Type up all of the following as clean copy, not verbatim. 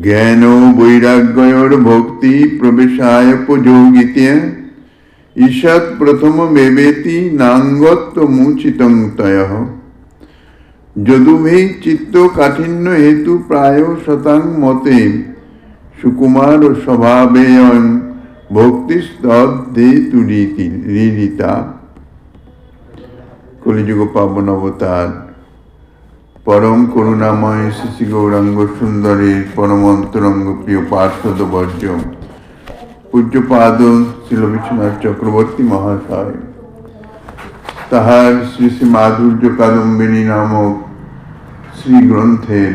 জ্ঞান বৈরাগ্যয়োর ভক্তি প্রবেশায়োপযোগিতে ঈষৎ প্রথমমেবেতি নাঙ্গত্বমুচিতং তয়ঃ যদুভি চিত্ত কাঠিন্য হেতু প্রায় শতাং মতে সুকুমার স্বভাবেয়ং ভক্তিস্তদ্ধিতুরীরিতা। কলিযুগ পাবন অবতার পরম করুণাময় শ্রী গৌরাঙ্গ সুন্দরের পরম অন্তরঙ্গ প্রিয় পার্শ্বদ বর্জ্য পূজ্যপাদ শ্রীল বিশ্বনাথ চক্রবর্তী মহাশয় তাহার শ্রী শ্রী মাধুর্য কাদম্বিনী নামক শ্রী গ্রন্থের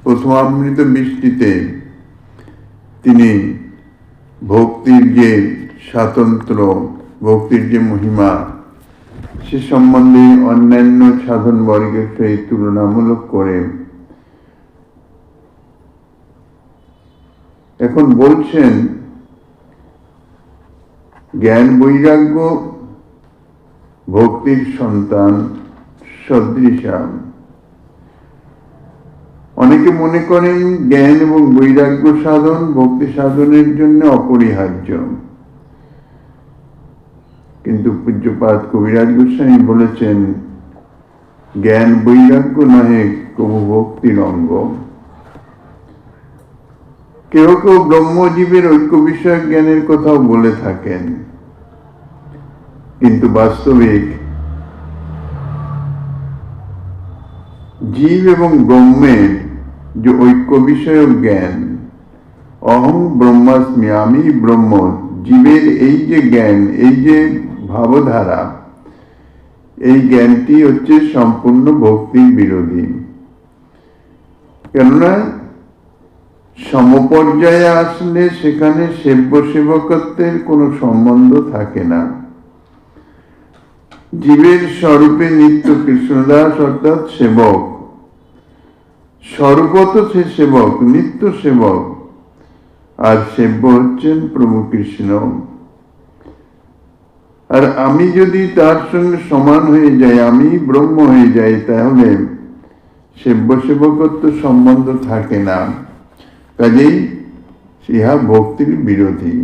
প্রথমামৃত বৃষ্টিতে তিনি ভক্তির যে স্বাতন্ত্র, ভক্তির যে মহিমা, সে সম্বন্ধে অন্যান্য সাধন বর্গের সহিত তুলনামূলক করে এখন বলছেন জ্ঞান বৈরাগ্য ভক্তির সন্তান সদৃশাম। অনেকে মনে করেন জ্ঞান এবং বৈরাগ্য সাধন ভক্তি সাধনের জন্য অপরিহার্য, কিন্তু পূজ্যপাদ কবিরাজ গোস্বামী বলেছেন জ্ঞান বৈরাগ্য নহে কবু ভক্তির অঙ্গ। কেউ কেউ ব্রহ্মজীবের ঐক্য বিষয়ক জ্ঞানের কথাও বলে থাকেন, কিন্তু বাস্তবিক জীব এবং ব্রহ্মের যে ঐক্য বিষয়ক জ্ঞান, অহং ব্রহ্মাস্মি, আমি ব্রহ্ম, জীবের এই যে জ্ঞান, এই যে ভাবধারা, এই জ্ঞানটি হচ্ছে সম্পূর্ণ ভক্তির বিরোধী। কেননা সমপর্যায়ে আসলে সেখানে সেব্য সেবকত্বের কোনো সম্বন্ধ থাকে না। জীবের স্বরূপে নিত্য কৃষ্ণদাস অর্থাৎ সেবক, স্বরূপত সে সেবক, নিত্য সেবক, আর সেব্য হচ্ছেন প্রভু কৃষ্ণ। আর আমি যদি তার সঙ্গে সমান হয়ে যাই, আমি ব্রহ্ম হয়ে যাই, তাহলে সেব্য সেবকত্ব সম্বন্ধ থাকে না, কাজেই ইহা ভক্তির বিরোধী।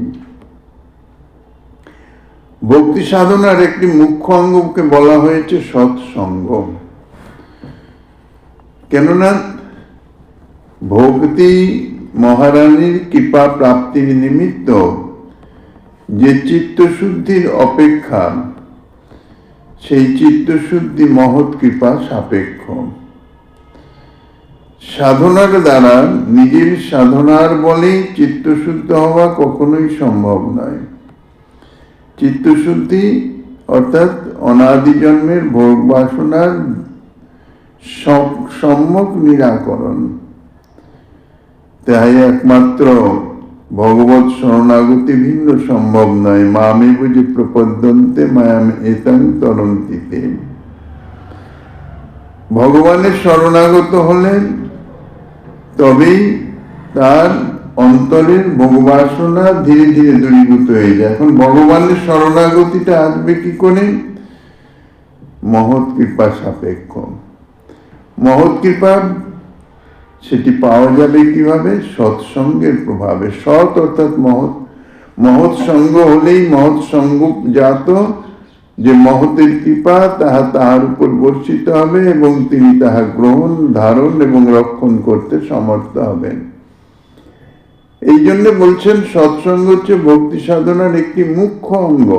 ভক্তি সাধনার একটি মুখ্য অঙ্গকে বলা হয়েছে সৎসঙ্গ। কেননা ভক্তি মহারানীর কৃপা প্রাপ্তির নিমিত্ত যে চিত্তশুদ্ধির অপেক্ষা, সেই চিত্তশুদ্ধি মহৎ কৃপা সাপেক্ষ। সাধনার দ্বারা নিজের সাধনার বলে চিত্তশুদ্ধ হওয়া কখনোই সম্ভব নয়। চিত্তশুদ্ধি অর্থাৎ অনাদি জন্মের ভোগ বাসনার সম্যক নিরাকরণ, তাই একমাত্র ভগবৎ শরণাগতি ভিন্ন সম্ভব নয়। মামে বুঝি প্রপদ্যন্তে মায়াম এতাং তরন্তিতে। ভগবানের শরণাগত হলেন তবেই তার অন্তরের ভোগবাসনা ধীরে ধীরে দূরীভূত হয়ে যায়। এখন ভগবানের শরণাগতিটা আসবে কি করে? মহৎ কৃপা সাপেক্ষ। মহৎ কৃপা সেটি পাওয়া যাবে কিভাবে? সৎসঙ্গের প্রভাবে। সৎ অর্থাৎ মহৎ, মহৎ সঙ্গ হলেই মহৎ সঙ্গ জাত যে মহতের কৃপা তাহা তাহার উপর বর্ষিত হবে এবং তিনি তাহা গ্রহণ, ধারণ এবং রক্ষণ করতে সমর্থ হবেন। এই জন্য বলছেন সৎসঙ্গ হচ্ছে ভক্তি সাধনার একটি মুখ্য অঙ্গ।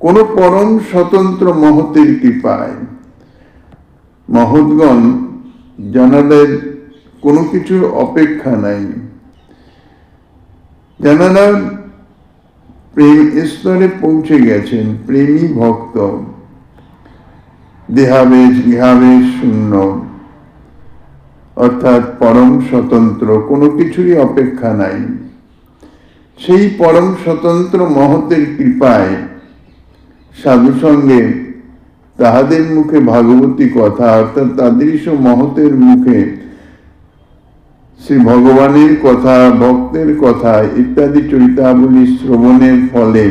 কোন পরম স্বতন্ত্র মহতের কৃপায় মহৎগণ জানাদের কোনো কিছুর অপেক্ষা নাই, জানারা প্রেম স্তরে পৌঁছে গেছেন, প্রেমী ভক্ত, দেহাবেশ গৃহাবেশ শূন্য, অর্থাৎ পরম স্বতন্ত্র, কোনো কিছুরই অপেক্ষা নাই। সেই পরম স্বতন্ত্র মহতের কৃপায় সাধু সঙ্গে তাহাদের মুখে ভাগবতী কথা, অর্থাৎ তাদৃশ মহতের মুখে শ্রী ভগবানের কথা, ভক্তের কথা ইত্যাদি চরিতাবলী শ্রবণের ফলে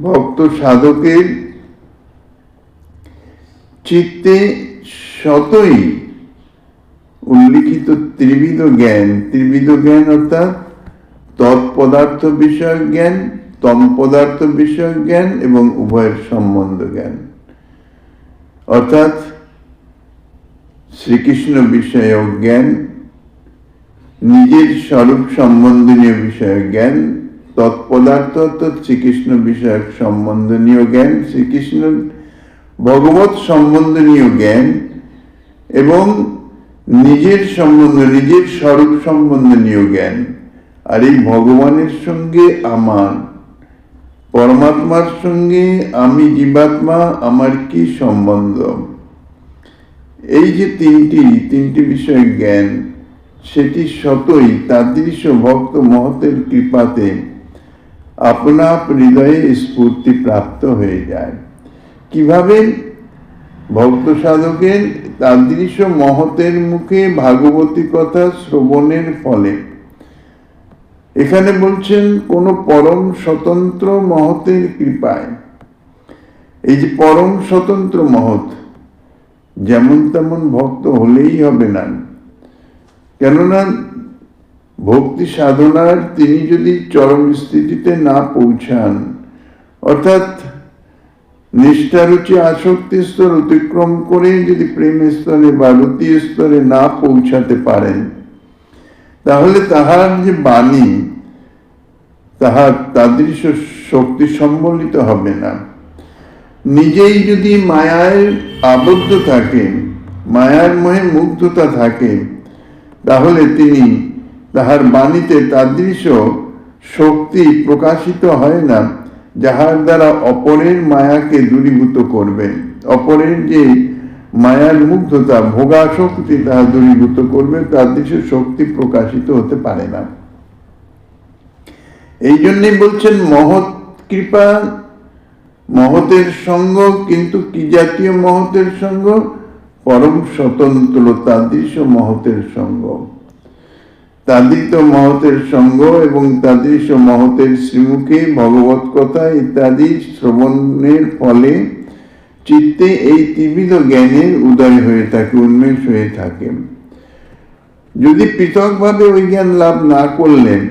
ভক্ত সাধকের চিত্তে সতই উল্লিখিত ত্রিবিধ জ্ঞান অর্থাৎ তৎপদার্থ বিষয়ক জ্ঞান, তম পদার্থ বিষয়ক জ্ঞান এবং উভয়ের সম্বন্ধ জ্ঞান, অর্থাৎ শ্রীকৃষ্ণ বিষয়ক জ্ঞান, নিজের স্বরূপ সম্বন্ধনীয় বিষয়ক জ্ঞান, তৎপদার্থ অর্থাৎ শ্রীকৃষ্ণ বিষয়ক সম্বন্ধনীয় জ্ঞান, শ্রীকৃষ্ণ ভগবত সম্বন্ধনীয় জ্ঞান এবং নিজের স্বরূপ সম্বন্ধনীয় জ্ঞান। আর এই ভগবানের সঙ্গে আমার, পরমাত্মার সঙ্গে আমি জীবাত্মা, আমার কি সম্বন্ধ, এই যে তিনটি বিষয় জ্ঞান, সেটি সতই তাদৃশ ভক্ত মহতের কৃপাতে আপনা হৃদয়ে স্ফূর্তি প্রাপ্ত হয়ে যায়। কিভাবে? ভক্ত সাধকের তাদৃশ মহতের মুখে ভাগবতী কথা শ্রবণের ফলে। এখানে বলছেন কোন পরম স্বতন্ত্র মহতের কৃপায়। এই যে পরম স্বতন্ত্র মহৎ, যেমন তেমন ভক্ত হলেই হবে না, কেননা ভক্তি সাধনার তিনি যদি চরম স্থিতিতে না পৌঁছান, অর্থাৎ নিষ্ঠারুচি আসক্তি স্তর অতিক্রম করে যদি প্রেম স্তরে বা রতি স্তরে না পৌঁছাতে পারেন, তাহলে তাহার যে বাণী তাহার তাদৃশ শক্তি সম্বলিত হবে না। নিজেই যদি মায়ায় আবদ্ধ থাকে, মায়ার মোহে মুগ্ধতা থাকে, তাহলে তিনি তাহার বাণীতে তাদৃশ শক্তি প্রকাশিত হয় না, যাহার দ্বারা অপরের মায়াকে দূরীভূত করবে। অপরের যে মায়ার মুগ্ধতা, ভোগাসক্তি, তাহা দূরীভূত করবে, তাদৃশ শক্তি প্রকাশিত হতে পারে না। এই জন্যই বলছেন মহৎ কৃপা, মহতের সঙ্গ। কিন্তু কি জাতীয় মহতের সঙ্গ? পরম স্বতন্ত্র তাদৃশ মহতের সঙ্গ। তাদিত মহতের সঙ্গ এবং তাদৃশ মহতের শ্রীমুখে ভগবত কথা ইত্যাদি শ্রবণের ফলে চিত্তে এই ত্রিবিধ জ্ঞানের উদয় হয়ে থাকে, উন্মেষ হয়ে থাকে। যদি পৃথকভাবে ওই জ্ঞান লাভ না করলেন,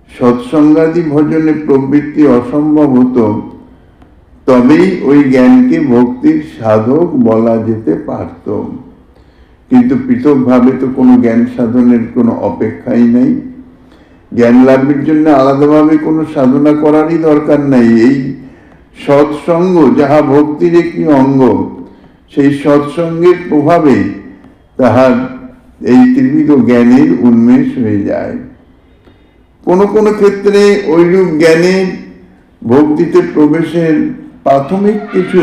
সৎসঙ্গাদি ভজনে প্রবৃত্তি অসম্ভব হতো, তবেই ওই জ্ঞানকে ভক্তির সাধক বলা যেতে পারত। কিন্তু পৃথকভাবে তো কোনো জ্ঞান সাধনের কোনো অপেক্ষাই নাই। জ্ঞান লাভের জন্য আলাদাভাবে কোনো সাধনা করারই দরকার নাই। এই সৎসঙ্গ যাহা ভক্তির একটি অঙ্গ, সেই সৎসঙ্গের প্রভাবে তাহার এই ত্রিবিধ জ্ঞানের উন্মেষ হয়ে যায়। কোনো কোনো ক্ষেত্রে ঐরূপ জ্ঞানের ভক্তিতে প্রবেশের প্রাথমিক কিছু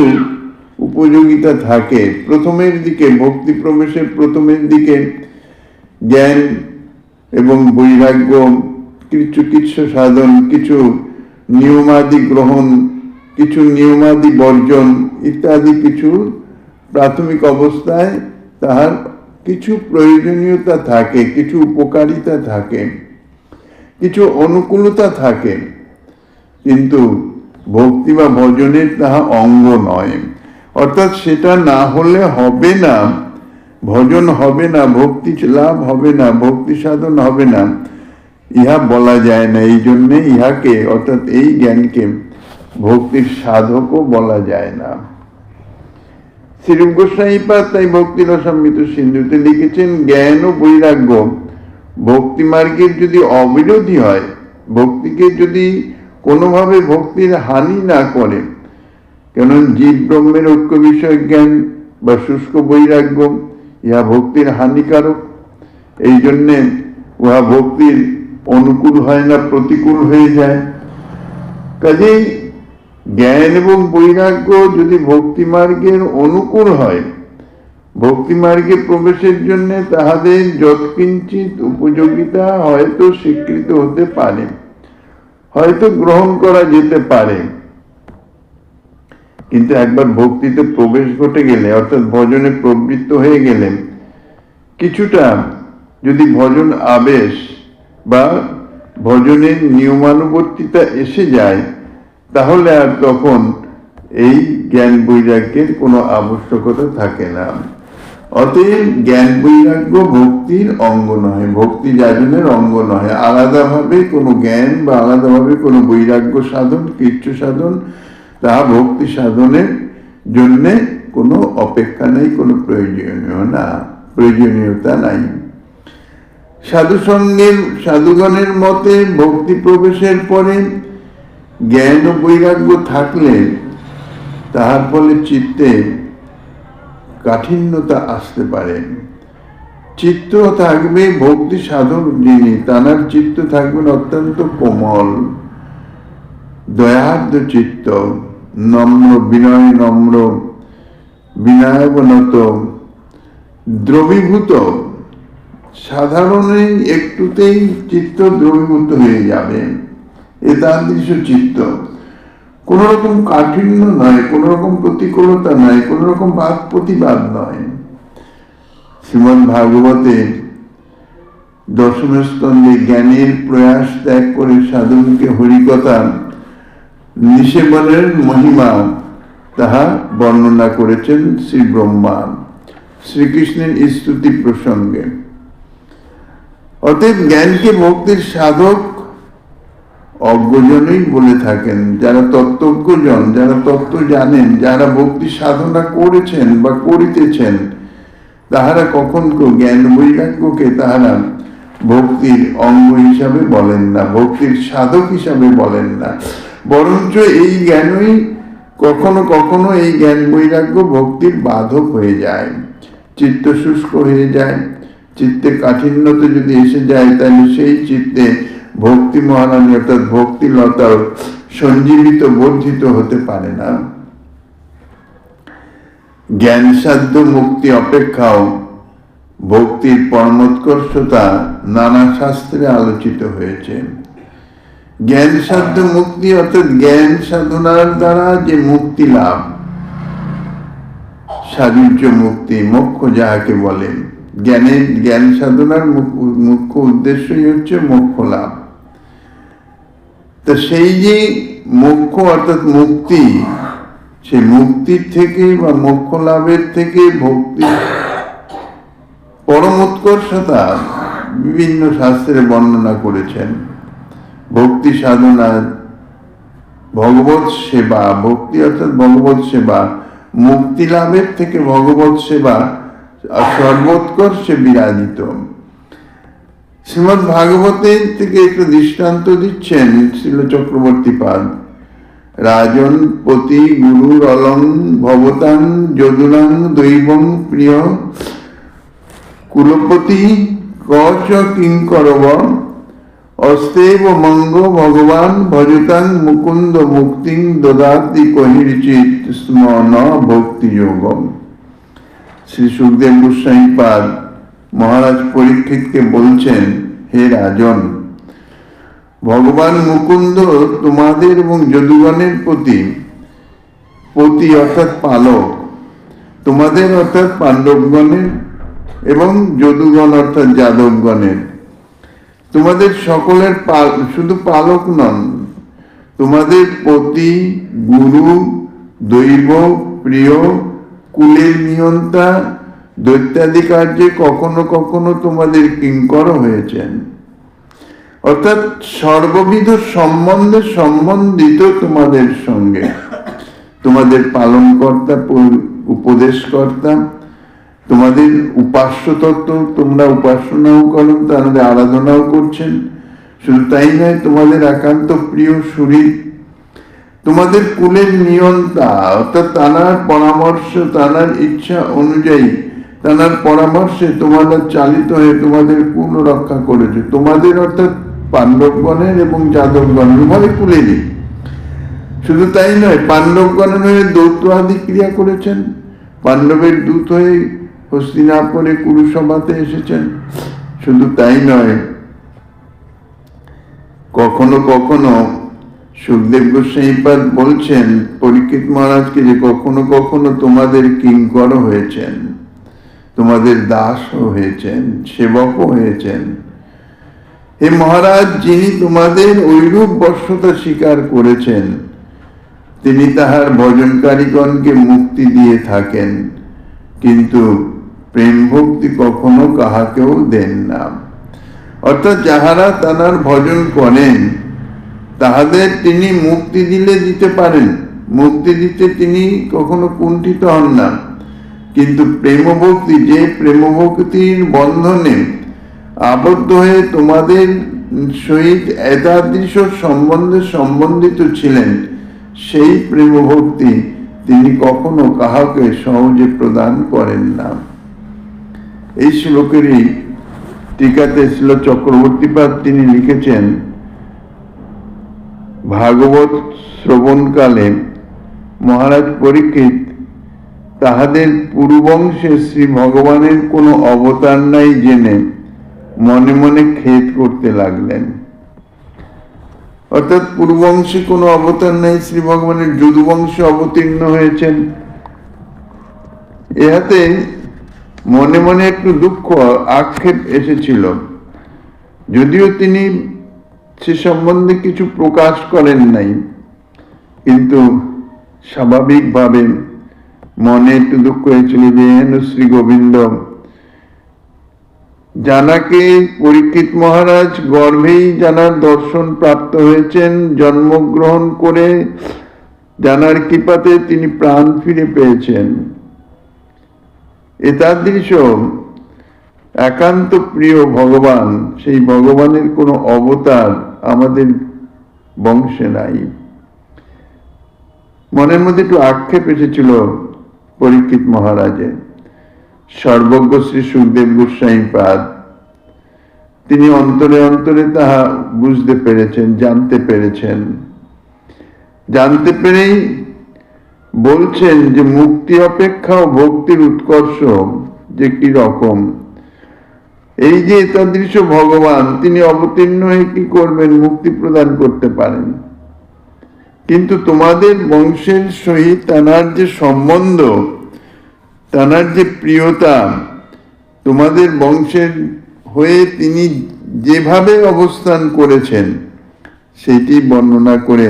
উপযোগিতা থাকে। প্রথমের দিকে, ভক্তি প্রবেশের প্রথমের দিকে জ্ঞান এবং বৈরাগ্য, কিছু সাধন, কিছু নিয়মাদি গ্রহণ, কিছু নিয়মাদি বর্জন ইত্যাদি কিছু প্রাথমিক অবস্থায় তাহার কিছু প্রয়োজনীয়তা থাকে, কিছু উপকারিতা থাকে, কিছু অনুকূলতা থাকে, কিন্তু ভক্তি বা ভজনের তাহা অঙ্গ নয়। অর্থাৎ সেটা না হলে হবে না, ভজন হবে না, ভক্তি লাভ হবে না, ভক্তি সাধন হবে না, ইহা বলা যায় না। এই জন্যে ইহাকে, অর্থাৎ এই জ্ঞানকে ভক্তির সাধকও বলা যায় না। শ্রীরূপ গোস্বামীপাদ তাই ভক্তি রসামৃত সিন্ধুতে লিখেছেন, জ্ঞান ও বৈরাগ্য ভক্তি মার্গের যদি অবিরোধী হয়, ভক্তিকে যদি কোনোভাবে ভক্তির হানি না করে, কেন জীব ব্রহ্মের ঐক্য বিষয়ক জ্ঞান বা শুষ্ক বৈরাগ্য ইহা ভক্তির হানিকারক। এই জন্যে উহা ভক্তির অনুকূল হয় না, প্রতিকূল হয়ে যায়। কাজেই জ্ঞান এবং বৈরাগ্য যদি ভক্তি মার্গের অনুকূল হয়, ভক্তি মার্গে প্রবেশের জন্য তাহাদের যৎকিঞ্চিত উপযোগিতা হয়তো স্বীকৃত হতে পারে, হয়তো গ্রহণ করা যেতে পারে। কিন্তু একবার ভক্তিতে প্রবেশ ঘটে গেলে, অর্থাৎ ভজনে প্রবৃত্ত হয়ে গেলে, কিছুটা যদি ভজন আবেশ বা ভজনের নিয়মানুবর্তিতা এসে যায়, তাহলে আর তখন এই জ্ঞান বৈরাগ্যের কোনো আবশ্যকতা থাকে না। অতএব জ্ঞান বৈরাগ্য ভক্তির অঙ্গ নয়, ভক্তি যাজনের অঙ্গ নয়। আলাদাভাবে কোনো জ্ঞান বা আলাদাভাবে কোনো বৈরাগ্য সাধন, কৃচ্ছ সাধন, তাহা ভক্তি সাধনের জন্যে কোনো অপেক্ষা নেই, কোনো প্রয়োজনীয়তা নাই। সাধুগণের মতে ভক্তি প্রবেশের পরে জ্ঞান ও বৈরাগ্য থাকলে তাহার ফলে চিত্তে কাঠিন্যতা আসতে পারে। চিত্ত থাকবে, ভক্তি সাধক যিনি তাঁর চিত্ত থাকবেন অত্যন্ত কোমল, দয়ার্দ্র চিত্ত, নম্র, বিনয়াবনত, দ্রবীভূত। সাধারণেই একটুতেই চিত্ত দ্রবীভূত হয়ে যাবে, এ তাদৃশ চিত্ত। কোন রকম কাঠিন্য নয়, কোন রকম প্রতিকূলতা নয়, কোন রকম বাদ প্রতিবাদ নয়। শ্রীমদ্ ভাগবতে দশম স্কন্ধে জ্ঞানের প্রয়াস ত্যাগ করে সাধনকে হরিকথা নিষেবনের মহিমা তাহা বর্ণনা করেছেন শ্রী ব্রহ্মা শ্রীকৃষ্ণের স্তুতি প্রসঙ্গে। অতএব জ্ঞানকে ভক্তির সাধক অজ্ঞজনই বলে থাকেন। যারা তত্ত্বজ্ঞজন, যারা তত্ত্ব জানেন, যারা ভক্তি সাধনা করেছেন বা করিতেছেন, তাহারা কখন জ্ঞান বৈরাগ্যকে তাহারা ভক্তির অঙ্গ হিসাবে বলেন না, ভক্তির সাধক হিসাবে বলেন না। বরঞ্চ এই জ্ঞানই কখনো কখনো এই জ্ঞান বৈরাগ্য ভক্তির বাধক হয়ে যায়, চিত্ত শুষ্ক হয়ে যায়। চিত্তে কাঠিন্যতা যদি এসে যায়, তাহলে সেই চিত্তে ভক্তি মহারানী অর্থাৎ ভক্তিলতা সঞ্জীবিত বর্ধিত হতে পারে না। জ্ঞান সাধ্য মুক্তি অপেক্ষাও ভক্তির পরমোৎকর্ষতা নানা শাস্ত্রে আলোচিত হয়েছে। জ্ঞান সাধ্য মুক্তি অর্থাৎ জ্ঞান সাধনার দ্বারা যে মুক্তি লাভ, সাযুজ্য মুক্তি, মোক্ষ যাহাকে বলেন, জ্ঞান সাধনার মুখ্য উদ্দেশ্যই হচ্ছে মোক্ষ লাভ। তা সেই যে মোক্ষ অর্থাৎ মুক্তি, সেই মুক্তির থেকে বা মোক্ষ লাভের থেকে ভক্তি পরম উৎকর্ষতা বিভিন্ন শাস্ত্রে বর্ণনা করেছেন। ভক্তি সাধনা, ভগবত সেবা, ভক্তি অর্থাৎ ভগবত সেবা, মুক্তি লাভের থেকে ভগবত সেবা সর্বোৎকর্ষে বিরাজিত। শ্রীমদ্ ভাগবতের থেকে একটু দৃষ্টান্ত দিচ্ছেন শ্রীল চক্রবর্তী পাদ। রাজন পতি গুরুর অলং ভবতাং যদুনাং দৈবং প্রিয় কুলপতি কচ কিঙ্করব অস্তেব মঙ্গ ভগবান ভজতাং মুকুন্দ মুক্তিং দদাতি কহিরচিত স্ম ন ভক্তি যোগম। শ্রী সুখদেব গোস্বামী পাদ মহারাজ পরীক্ষিতকে বলছেন, হে রাজন, ভগবান মুকুন্দ তোমাদের এবং যদুগণের পতি অর্থাৎ পালক, তোমাদের অর্থাৎ পাণ্ডবগণের এবং যদুগণ অর্থাৎ যাদবগণের, তোমাদের সকলের শুধু পালক নন, তোমাদের পতি, গুরু, দৈব, প্রিয়, কুলের নিয়ন্তা, দৈত্যাদি কার্যে কখনো কখনো তোমাদের কিঙ্কর হয়েছেন। অর্থাৎ সর্ববিধ সম্বন্ধে সম্বন্ধিত তোমাদের সঙ্গে, তোমাদের পালনকর্তা, উপদেশকর্তা, তোমাদের উপাস্য তত্ত্ব, তোমরা উপাসনাও করো, তাদের আরাধনাও করছেন। শুধু তাই নয়, তোমাদের একান্ত প্রিয় সুরী, তোমাদের কুলের নিয়ন্তা অর্থাৎ তানার পরামর্শ, তানার ইচ্ছা অনুযায়ী, তানার পরামর্শে তোমরা চালিত হয়ে তোমাদের কুল রক্ষা করেছে। তোমাদের অর্থাৎ পাণ্ডবগণের এবং যাদবগণের উভয় কুলেরই। শুধু তাই নয়, পাণ্ডবগণের হয়ে দৌত্য আদি ক্রিয়া করেছেন, পাণ্ডবের দূত হয়ে হস্তিনাপুরে কুরুসভাতে এসেছেন। শুধু তাই নয়, কখনো কখনো সুখদেব গোস্বামী পাদ বলছেন পরীক্ষিত মহারাজকে যে কখনো কখনো তোমাদের কিঙ্কর হয়েছেন, তোমাদের দাসও হয়েছেন, সেবকও হয়েছেন। হে মহারাজ, যিনি তোমাদের ঐরূপ বশ্যতা স্বীকার করেছেন, তিনি তাহার ভজনকারীগণকে মুক্তি দিয়ে থাকেন, কিন্তু প্রেম ভক্তি কখনো কাহাকেও দেন না। অর্থাৎ যাহারা তাঁর ভজন করেন তাহাদের তিনি মুক্তি দিলে দিতে পারেন, মুক্তি দিতে তিনি কখনো কুণ্ঠিত হন না। কিন্তু প্রেম ভক্তি, যে প্রেম ভক্তির বন্ধনে আবদ্ধ হয়ে তোমাদের সহিত এতাদৃশ সম্বন্ধে সম্বন্ধিত ছিলেন, সেই প্রেম ভক্তি তিনি কখনো কাহাকে সহজে প্রদান করেন না। এই শ্লোকেরই টিকাতে শ্রীল চক্রবর্তীপাদ তিনি লিখেছেন, ভাগবত শ্রবণকালে মহারাজ পরীক্ষিত তাহাদের পূর্ববংশে শ্রী ভগবানের কোনো অবতার নাই জেনে মনে মনে খেদ করতে লাগলেন। অর্থাৎ পূর্ববংশে কোনো অবতার নাই, শ্রী ভগবানের যদুবংশে অবতীর্ণ হয়েছেন। ইহাতে মনে মনে একটু দুঃখ আক্ষেপ এসেছিল, যদিও তিনি সে সম্বন্ধে কিছু প্রকাশ করেন নাই, কিন্তু স্বাভাবিকভাবে মনে একটু দুঃখ হয়েছিল যে হেন শ্রী গোবিন্দ জানাকে পরীক্ষিত মহারাজ গর্ভেই জানার দর্শন প্রাপ্ত হয়েছেন, জন্মগ্রহণ করে জানার কৃপাতে তিনি প্রাণ ফিরে পেয়েছেন। এতাদৃশ একান্ত প্রিয় ভগবান, সেই ভগবানের কোনো অবতার আমাদের বংশে নাই। মনের মধ্যে একটু আক্ষেপ এসেছিল পরীক্ষিত মহারাজের। সর্বজ্ঞ শ্রী সুখদেব গোস্বামী পাদ তিনি অন্তরে অন্তরে তাহা বুঝতে পেরেছেন, জানতে পেরেছেন। জানতে পেরেই বলছেন যে মুক্তি অপেক্ষাও ভক্তির উৎকর্ষ যে কি রকম। এই যে এতাদৃশ ভগবান, তিনি অবতীর্ণ হয়ে কি করবেন? মুক্তি প্রদান করতে পারেন, কিন্তু তোমাদের বংশের সহিত তাঁর যে সম্বন্ধ, তাঁর যে প্রিয়তা, তোমাদের বংশের হয়ে তিনি যেভাবে অবস্থান করেছেন সেটি বর্ণনা করে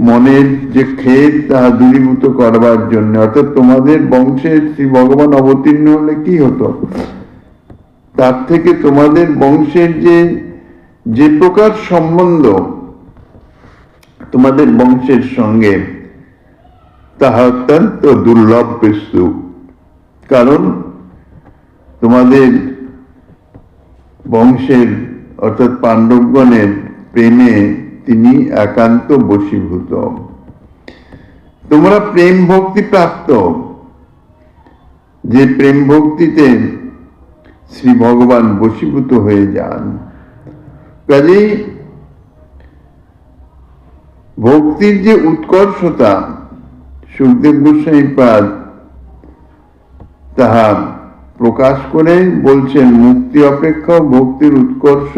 মনের যে খেদ তাহা দূরীভূত করবার জন্য। অর্থাৎ তোমাদের বংশের শ্রী ভগবান অবতীর্ণ হলে কি হতো, তার থেকে তোমাদের বংশের যে প্রকার সম্বন্ধ তোমাদের বংশের সঙ্গে, তাহা অত্যন্ত দুর্লভ বস্তু। কারণ তোমাদের বংশের অর্থাৎ পাণ্ডবগণের প্রেমে তিনি একান্ত বশীভূত। তোমরা প্রেম ভক্তি প্রাপ্ত, যে প্রেম ভক্তিতে শ্রী ভগবান বশীভূত হয়ে যান। কাজেই ভক্তির যে উৎকর্ষতা সুখদেব গোস্বামী পাদ তাহা প্রকাশ করে বলছেন, মুক্তি অপেক্ষা ভক্তির উৎকর্ষ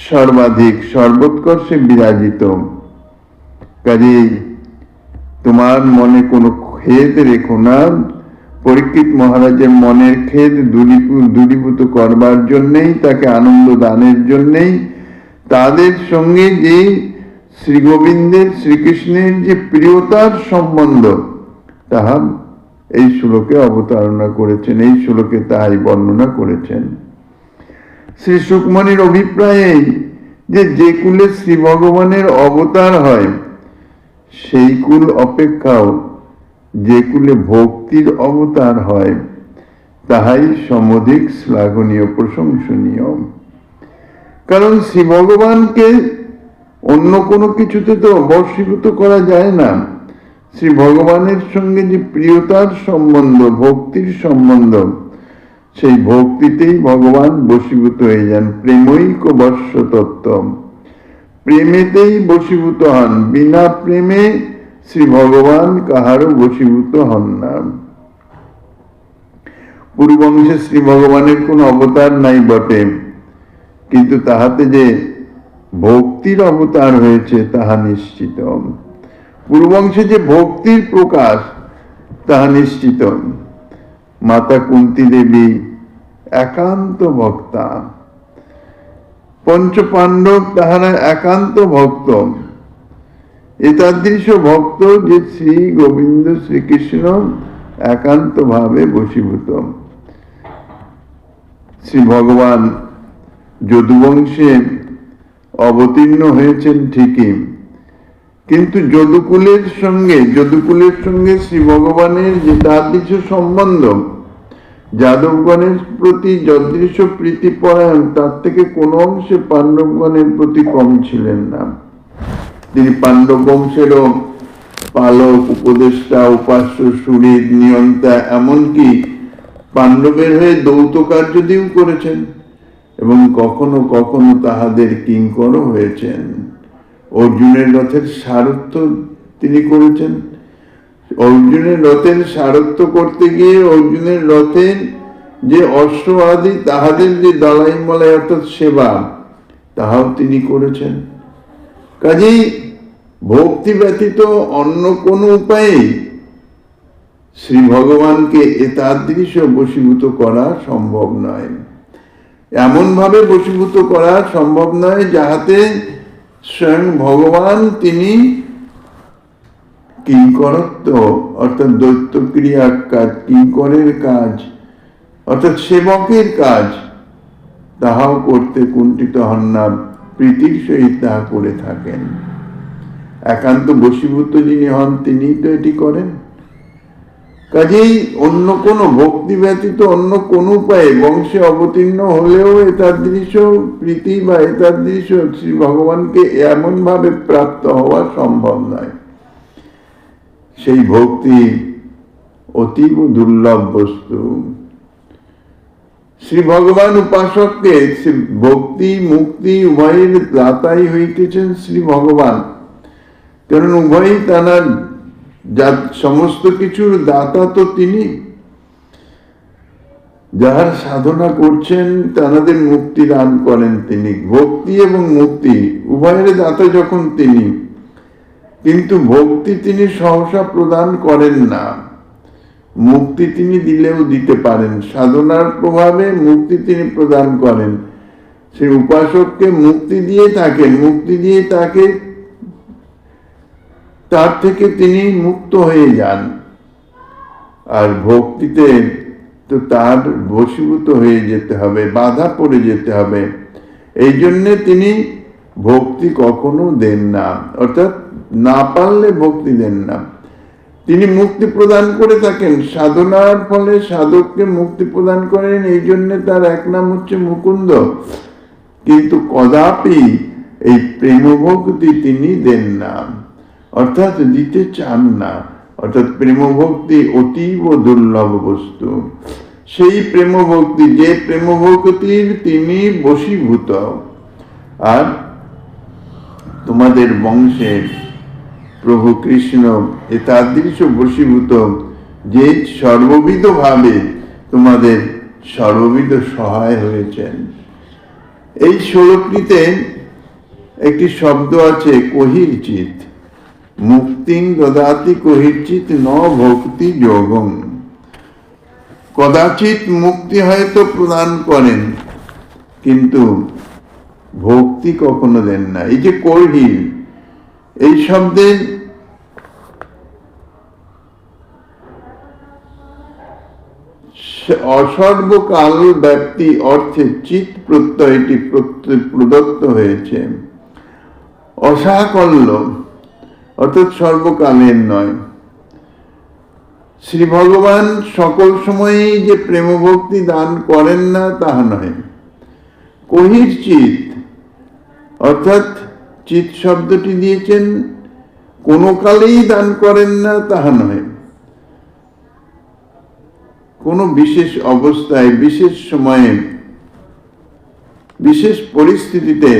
সর্বাধিক, সর্বোৎকর্ষে বিরাজিত। কাজেই তোমার মনে কোনো খেদ রেখো না। পরীক্ষিত মহারাজের মনের খেদ দূরীভূত করবার জন্যেই, তাকে আনন্দ দানের জন্যেই তাদের সঙ্গে যে শ্রী গোবিন্দের শ্রীকৃষ্ণের যে প্রিয়তার সম্বন্ধ তাহা এই শ্লোকে অবতারণা করেছেন, এই শ্লোকে তাহাই বর্ণনা করেছেন। শ্রী সুকমণির অভিপ্রায়ে যে কুলে শ্রী ভগবানের অবতার হয়, সেই কুল অপেক্ষাও যে কুলে ভক্তির অবতার হয় তাহাই সমধিক শ্লাঘনীয়, প্রশংসনীয়। কারণ শ্রী ভগবানকে অন্য কোনো কিছুতে তো বশীভূত করা যায় না। শ্রী ভগবানের সঙ্গে যে প্রিয়তার সম্বন্ধ, ভক্তির সম্বন্ধ, সেই ভক্তিতেই ভগবান বশীভূত হয়ে যান। প্রেমৈক বর্ষ তত্ত্ব, প্রেমেতেই বশীভূত হন। বিনা প্রেমে শ্রী ভগবান কাহারও বশীভূত হন না। পূর্ববংশে শ্রী ভগবানের কোন অবতার নাই বটে, কিন্তু তাহাতে যে ভক্তির অবতার হয়েছে তাহা নিশ্চিত। পূর্ববংশে যে ভক্তির প্রকাশ তাহা নিশ্চিত। মাতা কুন্তী দেবী একান্ত ভক্তা, পঞ্চ পাণ্ডব তাহারা একান্ত ভক্ত। এতাদৃশ ভক্ত যে শ্রী গোবিন্দ শ্রীকৃষ্ণ একান্ত ভাবে বশীভূত। শ্রী ভগবান যদুবংশে অবতীর্ণ হয়েছেন ঠিকই, কিন্তু যদুকুলের সঙ্গে শ্রী ভগবানের যে তাদৃশ সম্বন্ধ, যাদবগণের প্রতি যদৃশ প্রীতিপরায়ণ, তার থেকে কোনো অংশে পাণ্ডবগণের প্রতি কম ছিলেন না। তিনি পাণ্ডব বংশেরও পালক, উপদেষ্টা, উপাস্য, সুহৃদ, নিয়ন্তা, এমনকি পাণ্ডবের হয়ে দৌত কার্যদিও করেছেন এবং কখনো কখনো তাহাদের কিঙ্করও হয়েছেন। অর্জুনের রথের সারথ্য তিনি করেছেন। অর্জুনের রথের সারথ্য করতে গিয়ে অর্জুনের রথের যে অশ্ব আদি তাহাদের যে দালাই মলাই অর্থাৎ সেবা, তাহাও তিনি করেছেন। কাজেই ভক্তি ব্যতীত অন্য কোনো উপায়ে শ্রী ভগবানকে এতাদৃশ বশীভূত করা সম্ভব নয়। এমন ভাবে বশীভূত করা সম্ভব নয় যাহাতে স্বয়ং ভগবান তিনি কিঙ্করত্ব অর্থাৎ দৈত্যক্রিয়ার কাজ, কিঙ্করের কাজ অর্থাৎ সেবকের কাজ, তাহাও করতে কুণ্ঠিত হন না, প্রীতির সহিত তাহা করে থাকেন। একান্ত বশীভূত যিনি হন তিনি তো এটি করেন। কাজেই অন্য কোনো ভক্তি ব্যতীত অন্য কোন উপায়ে বংশে অবতীর্ণ হলেও এতাদৃশ প্রীতি বা এতাদৃশ শ্রী ভগবানকে এমন ভাবে প্রাপ্ত হওয়া সম্ভব নয়। সেই ভক্তি অতীব দুর্লভ বস্তু। শ্রী ভগবান উপাসককে ভক্তি মুক্তি উভয়ের দাতাই হইতেছেন শ্রী ভগবান, কারণ উভয়ই তার সমস্ত কিছুর দাতা তো তিনি। যাহার সাধনা করছেন তাদের মুক্তি দান করেন তিনি। ভক্তি এবং মুক্তি উভয়ের দাতা যখন তিনি, কিন্তু ভক্তি তিনি সহসা প্রদান করেন না, মুক্তি তিনি দিলেও দিতে পারেন। সাধনার প্রভাবে মুক্তি তিনি প্রদান করেন। সেই উপাসককে মুক্তি দিয়ে থাকেন, মুক্তি দিয়ে তাকে তার থেকে তিনি মুক্ত হয়ে যান। আর ভক্তিতে তো তার বশীভূত হয়ে যেতে হবে, বাধা পড়ে যেতে হবে। এই জন্যে তিনি ভক্তি কখনো দেন না, অর্থাৎ না পারলে ভক্তি দেন না। তিনি মুক্তি প্রদান করে থাকেন, সাধনার ফলে সাধককে মুক্তি প্রদান করেন, এই জন্য তার এক নাম হচ্ছে মুকুন্দ। কিন্তু কদাপি এই প্রেম ভক্তি তিনি দেন না, অর্থাৎ দিতে চান না। অর্থাৎ প্রেম ভক্তি অতীব দুর্লভ বস্তু। সেই প্রেম ভক্তি, যে প্রেম ভক্তির তিনি বশীভূত। আর তোমাদের বংশে প্রভু কৃষ্ণ এতাদৃশ বশীভূত যে সর্ববিধ ভাবে তোমাদের সর্ববিধ সহায় হয়েছেন। এই শ্লোকটিতে একটি শব্দ আছে কহির্চিত। মুক্তিং দদাতি কহির্চিত ন ভক্তি যোগং। কদাচিৎ মুক্তি হয়তো প্রদান করেন, কিন্তু ভক্তি কখনো দেন না। এই যে কহির, এই শব্দের অসর্বকাল ব্যাপ্তি অর্থে চিৎ প্রত্যয়টি প্রদত্ত হয়েছে। অসাকল্য অর্থাৎ সর্বকালের নয়। শ্রী ভগবান সকল সময়েই যে প্রেম ভক্তি দান করেন না তাহা নয়। কহির চিৎ অর্থাৎ চিৎ শব্দটি দিয়েছেন কোনো কালেই দান করেন না তাহা নয়। কোনো বিশেষ অবস্থায়, বিশেষ সময়ে, বিশেষ পরিস্থিতিতে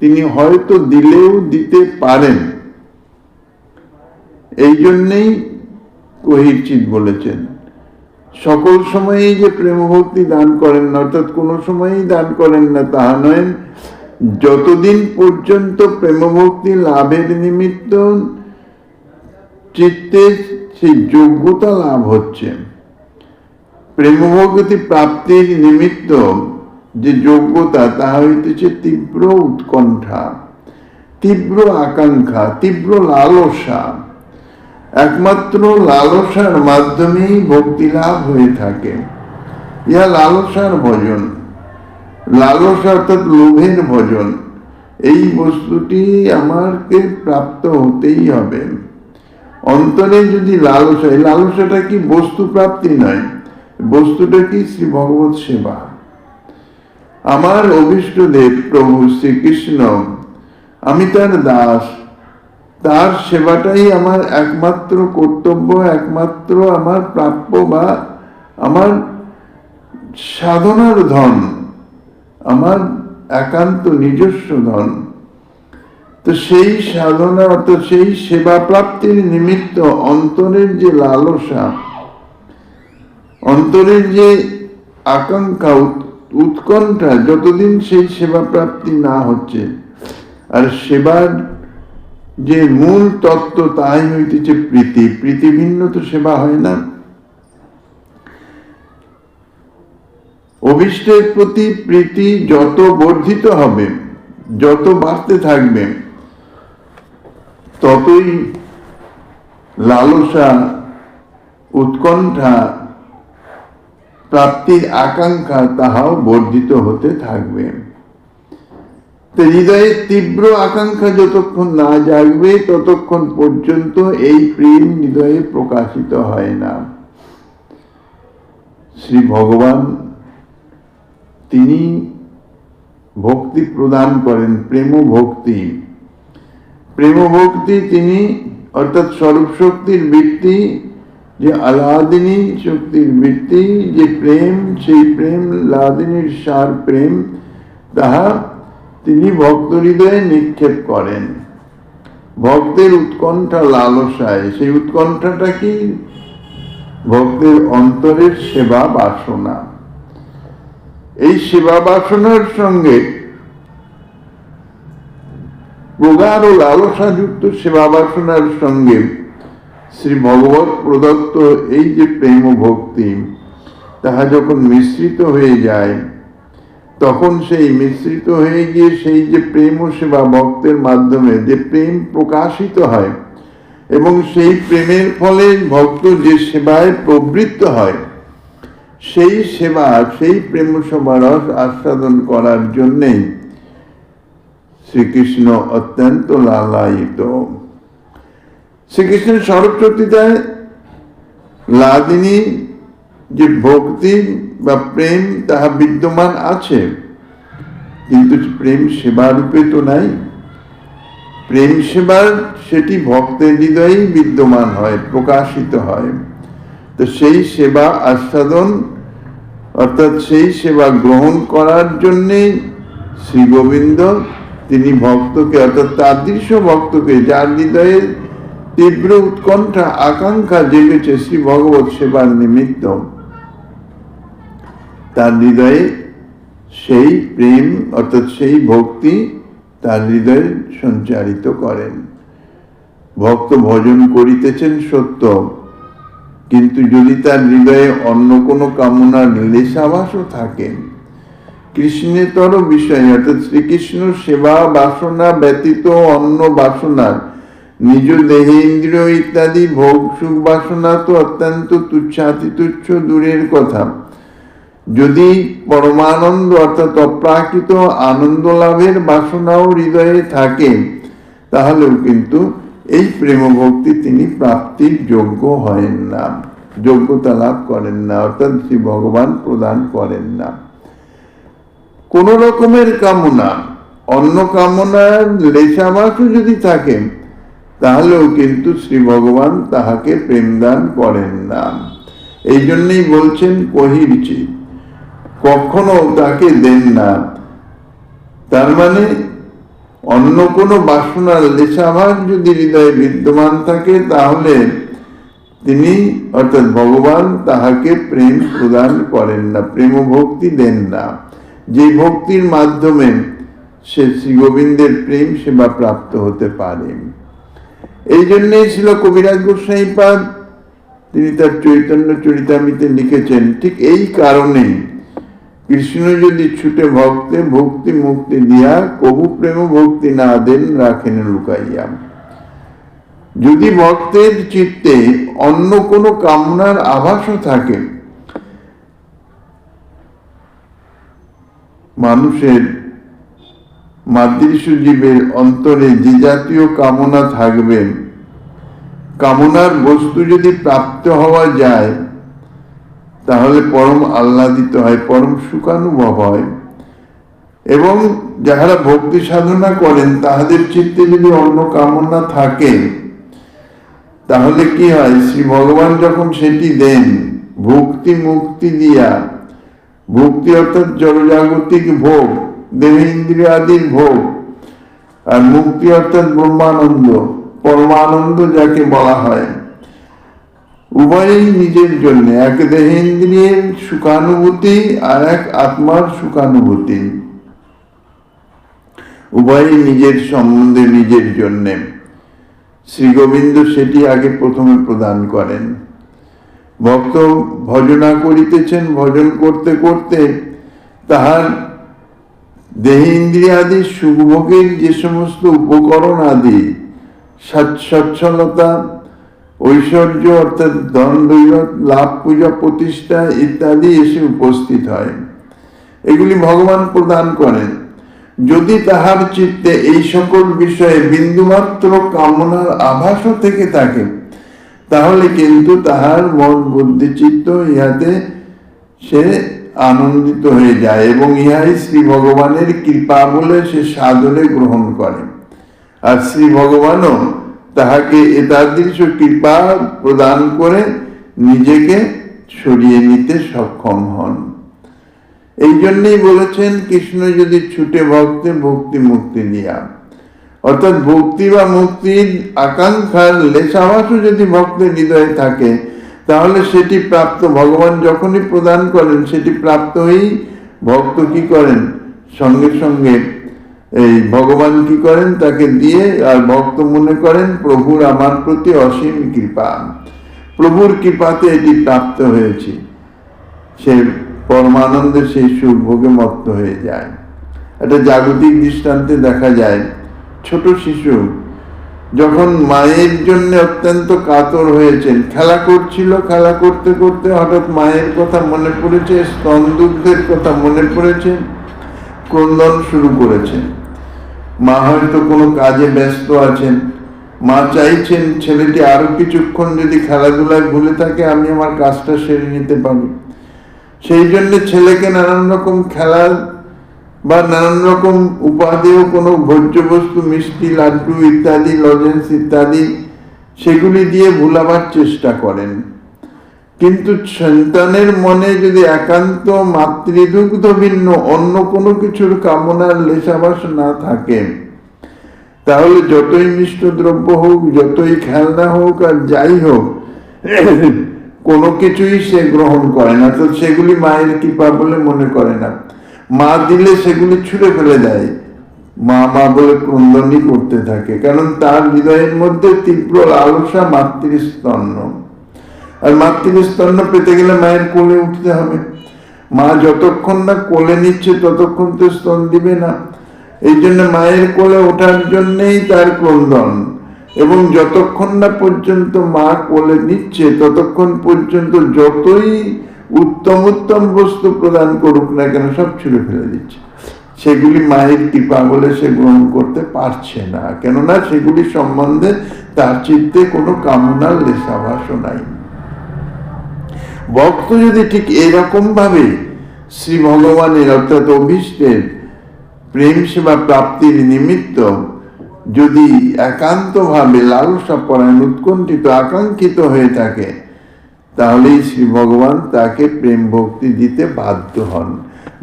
তিনি হয়তো দিলেও দিতে পারেন। এই জন্যেই কহির্চিত বলেছেন। সকল সময়েই যে প্রেম ভক্তি দান করেন না, অর্থাৎ কোনো সময়ই দান করেন না তাহা নয়। যতদিন পর্যন্ত প্রেম ভক্তি লাভের নিমিত্ত চিত্তে সেই যোগ্যতা লাভ হচ্ছে, প্রেম ভক্তি প্রাপ্তির নিমিত্ত যে যোগ্যতা, তাহা হইতেছে তীব্র উৎকণ্ঠা। তীব্র আকাঙ্ক্ষা, তীব্র লালসা, একমাত্র লালসার মাধ্যমেই ভক্তি লাভ হয়ে থাকে। ইহা লালসার ভজন, লালসা অর্থাৎ লোভের ভজন। এই বস্তুটি আমাকে প্রাপ্ত হতেই হবে। অন্তরে যদি লালসা, এই লালসাটা কি বস্তু প্রাপ্তি নয়, বস্তুটা কি শ্রী ভগবত সেবা। আমার অভীষ্ট দেব প্রভু শ্রীকৃষ্ণ, আমি তার দাস, তার সেবাটাই আমার একমাত্র কর্তব্য, একমাত্র আমার প্রাপ্য বা আমার সাধনার ধন, আমার একান্ত নিজস্ব ধন। তো সেই সাধনা অর্থাৎ সেই সেবা প্রাপ্তির নিমিত্ত অন্তরের যে লালসা, অন্তরের যে আকাঙ্ক্ষা, উৎকণ্ঠা, যতদিন সেই সেবা প্রাপ্তি না হচ্ছে, আর সেবার যে মূল তত্ত্ব তাই হইতেছে প্রীতি, প্রীতি ভিন্ন তো সেবা হয় না। অভীষ্টের প্রতি প্রীতি যত বর্ধিত হবে, যত বাড়তে থাকবে, ততই লালসা, উৎকণ্ঠা, প্রাপ্তির আকাঙ্ক্ষা তাহাও বর্ধিত হতে থাকবে। হৃদয়ে তীব্র আকাঙ্ক্ষা যতক্ষণ না জাগবে ততক্ষণ পর্যন্ত এই প্রেম হৃদয়ে প্রকাশিত হয় না। শ্রী ভগবান তিনি ভক্তি প্রদান করেন, প্রেম ভক্তি। প্রেম ভক্তি তিনি অর্থাৎ স্বরূপ শক্তির বৃত্তি, যে আলাদিনী শক্তির বৃত্তি, যে প্রেম, সেই প্রেম লাদিনীর সার প্রেম, তাহা তিনি ভক্ত হৃদয়ে নিক্ষেপ করেন। ভক্তের উৎকণ্ঠা লালসায়, সেই উৎকণ্ঠাটা কি? ভক্তের অন্তরের সেবা বাসনা। এই সেবা বাসনার সঙ্গে প্রগাঢ় লালসাযুক্ত সেবা বাসনার সঙ্গে শ্রী ভগবত প্রদত্ত এই যে প্রেম ভক্তি, তাহা যখন মিশ্রিত হয়ে যায়, তখন সেই মিশ্রিত হয়ে গিয়ে সেই যে প্রেম সেবা ভক্তের মাধ্যমে যে প্রেম প্রকাশিত হয়, এবং সেই প্রেমের ফলে ভক্ত যে সেবায় প্রবৃত্ত হয়, সেই সেবা, সেই প্রেম সেবার রস আস্বাদন করার জন্যেই শ্রীকৃষ্ণ অত্যন্ত লালায়িত। শ্রীকৃষ্ণের স্বরূপ শক্তিতায় লাদিনী যে ভক্তি বা প্রেম তাহা বিদ্যমান আছে, কিন্তু প্রেম সেবা রূপে তো নাই। প্রেম সেবার সেটি ভক্তের হৃদয়েই বিদ্যমান হয়, প্রকাশিত হয়। তো সেই সেবা আস্বাদন অর্থাৎ সেই সেবা গ্রহণ করার জন্যে শ্রী গোবিন্দ তিনি ভক্তকে অর্থাৎ তাদৃশ ভক্তকে, যার হৃদয়ে তীব্র উৎকণ্ঠা আকাঙ্ক্ষা জেগেছে শ্রী ভগবত সেবার নিমিত্ত, তার হৃদয়ে সেই প্রেম অর্থাৎ সেই ভক্তি তার হৃদয়ে সঞ্চারিত করেন। ভক্ত ভজন করিতেছেন সত্য, কিন্তু যদি তার হৃদয়ে অন্য কোনো কামনার লেশাভাসও থাকে, কৃষ্ণেতর বিষয় অর্থাৎ শ্রীকৃষ্ণ সেবা বাসনা ব্যতীত অন্য বাসনার, নিজ দেহে ইন্দ্রিয় ইত্যাদি ভোগ সুখ বাসনা তো অত্যন্ত তুচ্ছাতি তুচ্ছ দূরের কথা। যদি পরমানন্দ অর্থাৎ অপ্রাকৃত আনন্দ লাভের বাসনাও হৃদয়ে থাকে, তাহলেও কিন্তু এই প্রেম ভক্তি তিনি প্রাপ্তির যোগ্য হন না, যোগ্যতা লাভ করেন না, অর্থাৎ শ্রী ভগবান প্রদান করেন না। কোন রকমের কামনা, অন্য কামনার লেশাভাসও যদি থাকে, তাহলেও কিন্তু শ্রী ভগবান তাহাকে প্রেম দান করেন না। এই জন্যই বলছেন কহিরচি, কখনো তাকে দেন না। তার মানে অন্য কোনো বাসনার লেশাভাস যদি হৃদয়ে বিদ্যমান থাকে, তাহলে তিনি অর্থাৎ ভগবান তাহাকে প্রেম প্রদান করেন না, প্রেম ভক্তি দেন না, যে ভক্তির মাধ্যমে সে শ্রী গোবিন্দের প্রেম সেবা প্রাপ্ত হতে পারে। এই জন্যই ছিল কবিরাজ গোস্বামীপাদ তিনি তার চৈতন্য চরিতামৃতে লিখেছেন, ঠিক এই কারণেই কৃষ্ণ যদি ছুটে ভক্তে ভক্তি মুক্তি দিয়া, কবু প্রেম ভক্তি না দেন রাখেন লুকাইয়া। যদি ভক্তের চিত্তে অন্য কোনো কামনার আভাসও থাকে, মানুষের মাতৃষ্য জীবের অন্তরে যে জাতীয় কামনা থাকবে, কামনার বস্তু যদি প্রাপ্ত হওয়া যায় তাহলে পরম আহ্লাদিত হয়, পরম সুখানুভব হয়। এবং যাহারা ভক্তি সাধনা করেন তাহাদের চিত্তে যদি অন্য কামনা থাকে তাহলে কি হয়, শ্রী ভগবান যখন সেটি দেন ভক্তি মুক্তি দিয়া, ভক্তি অর্থাৎ জড়জাগতিক ভোগ, দেহ ইন্দ্রিয় আদির ভোগ, আর মুক্তি অর্থাৎ ব্রহ্মানন্দ, পরমানন্দ যাকে বলা হয়, উভয়ই নিজের জন্য, এক দেহেন্দ্রিয়ের সুখানুভূতি আর এক আত্মার সুখানুভূতি, উভয়ই নিজের সম্বন্ধে নিজের জন্য। শ্রী গোবিন্দ সেটি আগে প্রথমে প্রদান করেন। ভক্ত ভজনা করিতেছেন, ভজন করতে করতে তাহার দেহেন্দ্রিয়াদি সুখভোগের যে সমস্ত উপকরণ আদি, সচ্ছলতা, ঐশ্বর্য অর্থাৎ ধন দৌলত, লাভ, পূজা, প্রতিষ্ঠা ইত্যাদি এসে উপস্থিত হয়। এগুলি ভগবান প্রদান করেন। যদি তাহার চিত্তে এই সকল বিষয়ে বিন্দুমাত্র কামনার আভাসও থেকে থাকে তাহলে কিন্তু তাহার মন বুদ্ধি চিত্ত ইহাতে সে আনন্দিত হয়ে যায় এবং ইহাই শ্রী ভগবানের কৃপা বলে সে সাদরে গ্রহণ করে। আর শ্রী ভগবানও তাহাকে এতাদৃশ কৃপা প্রদান করে নিজেকে সরিয়ে নিতে সক্ষম হন। এই জন্যই বলেছেন কৃষ্ণ যদি ছুটে ভক্তে ভক্তি মুক্তি দিয়া, অর্থাৎ ভক্তি বা মুক্তির আকাঙ্ক্ষার লেশাভাসও যদি ভক্তের হৃদয়ে থাকে তাহলে সেটি প্রাপ্ত, ভগবান যখনই প্রদান করেন সেটি প্রাপ্ত হয়েই ভক্ত কি করেন, সঙ্গে সঙ্গে এই ভগবান কি করেন, তাকে দিয়ে, আর ভক্ত মনে করেন প্রভুর আমার প্রতি অসীম কৃপা, প্রভুর কৃপাতে এটি প্রাপ্ত হয়েছে, সে পরমানন্দে সেই সুখ ভোগে মত্ত হয়ে যায়। একটা জাগতিক দৃষ্টান্তে দেখা যায়, ছোট শিশু যখন মায়ের জন্য অত্যন্ত কাতর হয়েছেন, খেলা করছিল, খেলা করতে করতে হঠাৎ মায়ের কথা মনে পড়েছে, স্তন দুগ্ধের কথা মনে পড়েছে, ক্রন্দন শুরু করেছে। মা হয়তো কোনো কাজে ব্যস্ত আছেন, মা চাইছেন ছেলেটি আরো কিছুক্ষণ যদি খেলাধুলায় ভুলে থাকে আমি আমার কাজটা সেরে নিতে পারি। সেই জন্য ছেলেকে নানান রকম খেলা বা নানান রকম উপাদেয় কোনো ভোজ্য বস্তু, মিষ্টি, লাড্ডু ইত্যাদি, লজেন্স ইত্যাদি, সেগুলি দিয়ে ভুলাবার চেষ্টা করেন। কিন্তু সন্তানের মনে যদি একান্ত মাতৃদুগ্ধ ভিন্ন অন্য কোনো কিছুর কামনার লেশাভাস না থাকে তাহলে যতই মিষ্ট দ্রব্য হোক, যতই খেলনা হোক আর যাই হোক, কোনো কিছুই সে গ্রহণ করে না, তো সেগুলি মায়ের কৃপা বলে মনে করে না। মা দিলে সেগুলি ছুঁড়ে ফেলে দেয়, মা মা বলে ক্রন্দনই করতে থাকে, কারণ তার হৃদয়ের মধ্যে তীব্র লালসা মাতৃস্তন্য। আর মাতৃস্তন্য পেতে গেলে মায়ের কোলে উঠতে হবে। মা যতক্ষণ না কোলে নিচ্ছে ততক্ষণ তো স্তন দিবে না। এই জন্য মায়ের কোলে ওঠার জন্যই তার ক্রন্দন, এবং যতক্ষণ না পর্যন্ত মা কোলে নিচ্ছে ততক্ষণ পর্যন্ত যতই উত্তম উত্তম বস্তু প্রদান করুক না কেন সব ছুঁড়ে ফেলে দিচ্ছে। সেগুলি মায়ের কৃপা বলে সে গ্রহণ করতে পারছে না, কেননা সেগুলি সম্বন্ধে তার চিত্তে কোনো কামনার লেশাভাসও নাই। ভক্ত যদি ঠিক এরকম ভাবে শ্রী ভগবানের অর্থাৎ অভীষ্টের প্রেম সেবা প্রাপ্তির নিমিত্ত যদি একান্ত ভাবে লালসা পরায়ণ, উৎকণ্ঠিত, আকাঙ্ক্ষিত হয়ে থাকে তাহলেই শ্রী ভগবান তাকে প্রেম ভক্তি দিতে বাধ্য হন।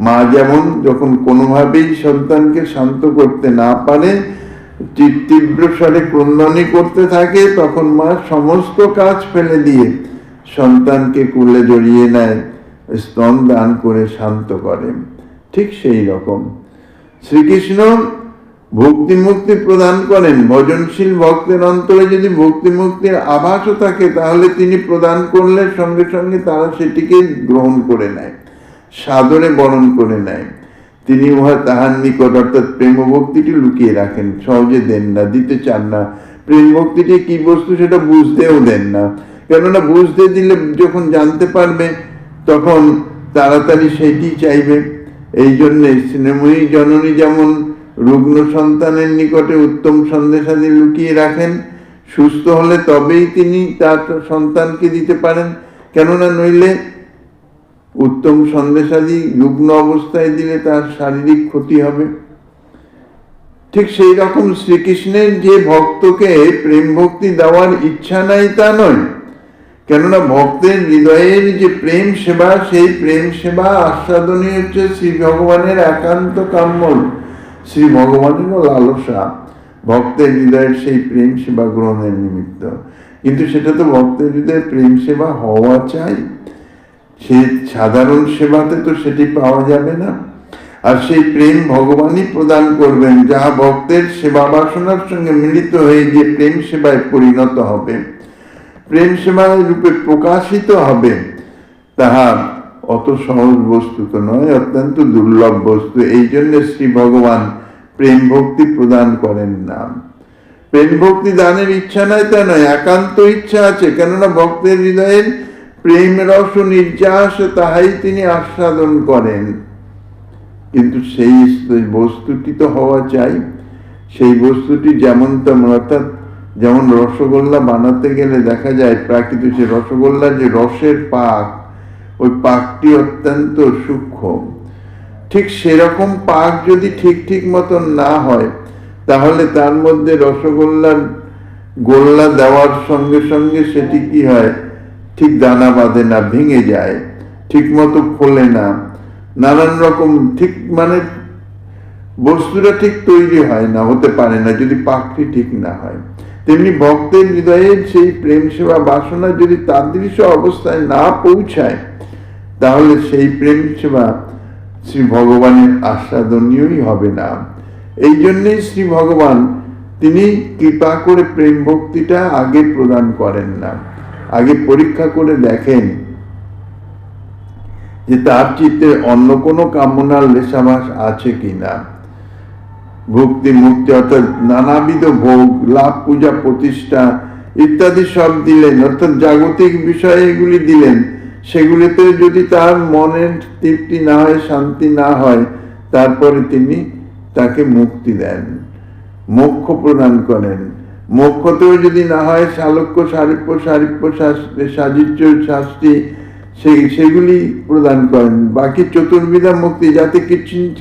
মা যেমন যখন কোনোভাবেই সন্তানকে শান্ত করতে না পারে, তীব্র স্বরে ক্রন্দনই করতে থাকে, তখন মা সমস্ত কাজ ফেলে দিয়ে সন্তানকে কোলে জড়িয়ে নেয়, স্তন দান করে শান্ত করে। ঠিক সেই রকম শ্রীকৃষ্ণ ভক্তি মুক্তি প্রদান করেন। ভজনশীল ভক্তের অন্তরে যদি ভক্তি মুক্তির আভাসও থাকে তাহলে তিনি প্রদান করলে সঙ্গে সঙ্গে তারা সেটিকে গ্রহণ করে নেয়। সাদরে বরণ করে নেয়। তিনি উহা তাহার নিকট অর্থাৎ প্রেম ভক্তিটি লুকিয়ে রাখেন, সহজে দেন না, দিতে চান না। প্রেম ভক্তিটি কি বস্তু সেটা বুঝতেও দেন না, কেননা বুঝতে দিলে যখন জানতে পারবে তখন তাড়াতাড়ি সেইটি চাইবে। এই জন্যে স্নেহময়ী জননী যেমন রুগ্ন সন্তানের নিকটে উত্তম সন্দেশাদি লুকিয়ে রাখেন, সুস্থ হলে তবেই তিনি তার সন্তানকে দিতে পারেন, কেননা নইলে উত্তম সন্দেশাদি রুগ্ন অবস্থায় দিলে তার শারীরিক ক্ষতি হবে। ঠিক সেই রকম শ্রীকৃষ্ণের যে ভক্তকে প্রেম ভক্তি দেওয়ার ইচ্ছা নাই তা নয়, কেননা ভক্তের হৃদয়ের যে প্রেম সেবা, সেই প্রেম সেবা আস্বাদনই হচ্ছে শ্রী ভগবানের একান্ত কাম্য, শ্রী ভগবানেরও লালসা ভক্তের হৃদয়ের সেই প্রেম সেবা গ্রহণের নিমিত্ত। কিন্তু সেটা তো ভক্তের হৃদয়ে প্রেম সেবা হওয়া চাই, সে সাধারণ সেবাতে তো সেটি পাওয়া যাবে না। আর সেই প্রেম ভগবানই প্রদান করবেন, যাহা ভক্তের সেবা বাসনার সঙ্গে মিলিত হয়ে গিয়ে প্রেম সেবায় পরিণত হবে, প্রেম সেবা রূপে প্রকাশিত হবে। তাহা অত সহজ বস্তু তো নয়, অত্যন্ত দুর্লভ বস্তু। এই জন্য শ্রী ভগবান প্রেম ভক্তি প্রদান করেন না। প্রেম ভক্তি দানের ইচ্ছা নাই তা নয়, একান্ত ইচ্ছা আছে, কেননা ভক্তের হৃদয়ের প্রেম রস নির্যাস তাহাই তিনি আস্বাদন করেন। কিন্তু সেই বস্তুটি তো হওয়া চাই, সেই বস্তুটি যেমন তেমন, অর্থাৎ যেমন রসগোল্লা বানাতে গেলে দেখা যায় প্রাকৃতিক যে রসগোল্লার যে রসের পাক, ওই পাকটি অত্যন্ত সূক্ষ্ম। ঠিক সেরকম পাক যদি ঠিক ঠিক মতন না হয়, তাহলে তার মধ্যে রসগোল্লার গোল্লা দেওয়ার সঙ্গে সঙ্গে সেটি কি হয়, ঠিক দানা বাঁধে না, ভেঙে যায়, ঠিক মতো ফোলে না, নানান রকম ঠিক মানে বস্তুটা ঠিক তৈরি হয় না, হতে পারে না যদি পাকটি ঠিক না হয়। তেমনি ভক্তের হৃদয়ে সেই প্রেম সেবা বাসনা যদি তাদৃশ অবস্থায় না পৌঁছায়, তাহলে সেই প্রেম সেবা শ্রী ভগবানের আস্বাদনীয়ই হবে না। এই জন্যই শ্রী ভগবান তিনি কৃপা করে প্রেম ভক্তিটা আগে প্রদান করেন না, আগে পরীক্ষা করে দেখেন যে তার চিত্তে অন্য কোনো কামনার লেশাভাস আছে কিনা। ভক্তি মুক্তি অর্থাৎ নানাবিধ ভোগ লাভ, পূজা প্রতিষ্ঠা ইত্যাদি সব দিলেন, অর্থাৎ জাগতিক বিষয় এগুলি দিলেন, সেগুলিতে যদি তার মনের তৃপ্তি না হয়, শান্তি না হয়, তারপরে তিনি তাকে মুক্তি দেন, মোক্ষ প্রদান করেন। মোক্ষতেও যদি না হয়, শালক্য সারিপ্য সারিপ্য সাজিচ্য শাস্তি সেগুলি প্রদান করেন। বাকি চতুর্বিধা মুক্তি, যাতে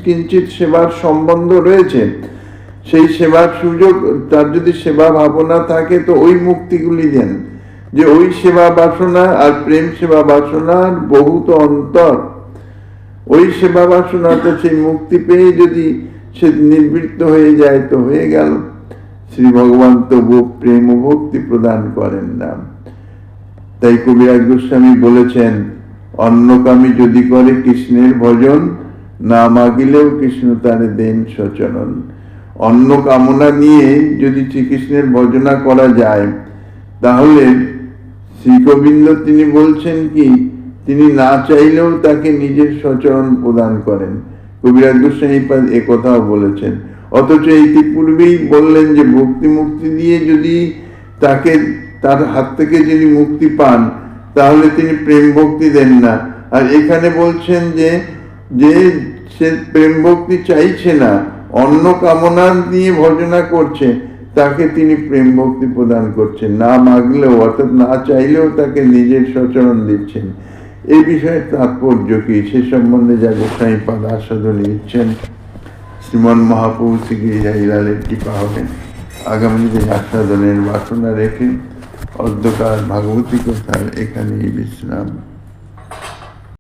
কিঞ্চিত সেবার সম্বন্ধ রয়েছে, সেই সেবার সুযোগ, তার যদি সেবা ভাবনা থাকে তো ওই মুক্তিগুলি দেন। যে ওই সেবা বাসনা আর প্রেম সেবা বাসনার বহুত অন্তর। ওই সেবা বাসনাতে সেই মুক্তি পেয়ে যদি সে নিবৃত্ত হয়ে যায় তো হয়ে গেল। শ্রী ভগবান তবু প্রেম ও ভক্তি প্রদান করেন না। তাই কবিরাজ গোস্বামী বলেছেন, অন্নকামী যদি করে কৃষ্ণের ভজন, না মাগিলেও কৃষ্ণ তারে দেন সচরণ। অন্ন কামনা নিয়ে যদি শ্রীকৃষ্ণের ভজনা করা যায়, তাহলে শ্রী গোবিন্দ তিনি বলছেন কি, তিনি না চাইলেও তাকে নিজের সচরণ প্রদান করেন। কবিরাজ গোস্বামী এ কথাও বলেছেন। অথচ ইতিপূর্বেই বললেন যে ভক্তি মুক্তি দিয়ে যদি তাকে তার হাত থেকে যদি মুক্তি পান, তাহলে তিনি প্রেম ভক্তি দেন না। আর এখানে বলছেন যে যে সে প্রেম ভক্তি চাইছে না, অন্য কামনা নিয়ে ভজনা করছে, তাকে তিনি প্রেম ভক্তি প্রদান করছেন, না মাগলেও অর্থাৎ না চাইলেও তাকে নিজের সচরণ দিচ্ছেন। এই বিষয়ে তাৎপর্য কি, সে সম্বন্ধে যা গোস্বামী পাদ আস্বাদনী দিচ্ছেন, শ্রীমন মহাপ্রভু শ্রী গিরিধারীলালের কৃপা হবেন। আগামী দিন আস্বাদনের বাসনা রেখে অর্ধকার ভাগবতী কথার এখানেই বিশ্রাম।